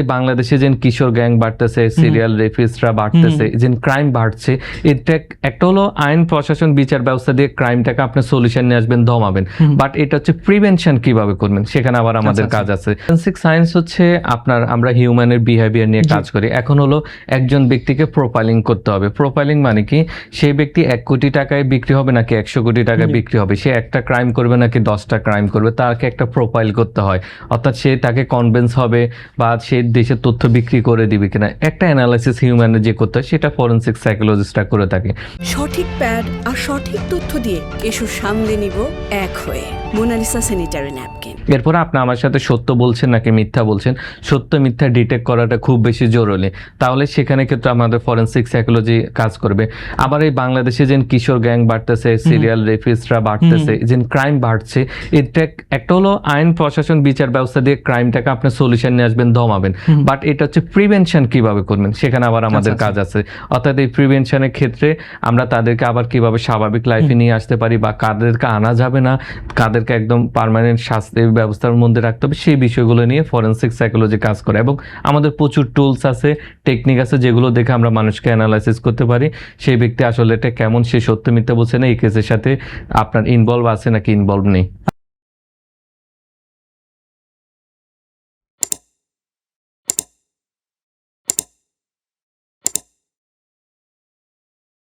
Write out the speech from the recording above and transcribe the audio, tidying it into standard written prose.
এই বাংলাদেশে যে কিশোর গ্যাং বাড়তেছে, সিরিয়াল রেপিস্টরা বাড়তেছে, যে ক্রাইম বাড়ছে, এটা একটা হলো আইন প্রশাসন বিচার ব্যবস্থা দিয়ে ক্রাইমটাকে আপনি সলিউশন নিয়ে আসবেন, দমাবেন, বাট এটা হচ্ছে প্রিভেনশন কিভাবে করবেন, সেখানে আবার আমাদের কাজ আছে। ফরেনসিক সায়েন্স হচ্ছে আপনার আমরা হিউম্যানের বিহেভিয়ার নিয়ে কাজ করি। এখন হলো একজন ব্যক্তিকে প্রোফাইলিং করতে হবে। প্রোফাইলিং মানে কি, সেই ব্যক্তি 1 কোটি টাকায় বিক্রি হবে নাকি 100 কোটি টাকায় বিক্রি হবে, সে একটা ক্রাইম করবে নাকি 10টা ক্রাইম করবে, তাকে একটা প্রোফাইল করতে হয়। অর্থাৎ সে তাকে কনভিন্স হবে বা সে দেশের তথ্য বিক্রি করে দিবে কিনা, একটা অ্যানালাইসিস হিউম্যানের যে করতে হয় সেটা ফরেনসিক সাইকোলজিস্টরা করে থাকে। সঠিক প্যাড আর সঠিক তথ্য দিয়ে এসব সামলে নিব এক হয়ে। Monalisa sanitary napkin. এরপরে আপনি আমার সাথে সত্য বলছেন নাকি মিথ্যা বলছেন, সত্য মিথ্যা ডিটেক্ট করাটা খুব বেশি জরুরি। তাহলে সেখানে ক্ষেত্রে আমাদের ফরেনসিক সাইকোলজি কাজ করবে। আবার এই বাংলাদেশে যে কিশোর গ্যাং বাড়তেছে, সিরিয়াল রেপিস্টরা বাড়তেছে, যে ক্রাইম বাড়ছে, এটা একটা হলো আইন প্রশাসন বিচার ব্যবস্থা দিয়ে ক্রাইমটাকে আপনি সলিউশন নিয়ে আসবেন, দমাবেন, বাট এটা হচ্ছে প্রিভেনশন কিভাবে করবেন, সেখানে আবার আমাদের কাজ আছে। অর্থাৎ এই প্রিভেনশনের ক্ষেত্রে আমরা তাদেরকে আবার কিভাবে স্বাভাবিক লাইফে নিয়ে আসতে পারি, বা কাদেরকে আনা যাবে না, কাদেরকে একদম পার্মানেন্ট শাস্তির ব্যবস্থার মধ্যে রাখতে হবে, সেই বিষয়গুলো নিয়ে ফরেনসিক সাইকোলজি কাজ করে। এবং আমাদের প্রচুর টুলস আছে, টেকনিক আছে, যেগুলো দেখে আমরা মানুষকে অ্যানালাইসিস করতে পারি সেই ব্যক্তি আসলে এটা কেমন, সে সত্য মিথ্যা বলছে না, এই কেসের সাথে আপনার ইনভলভ আছে নাকি ইনভলভ নেই।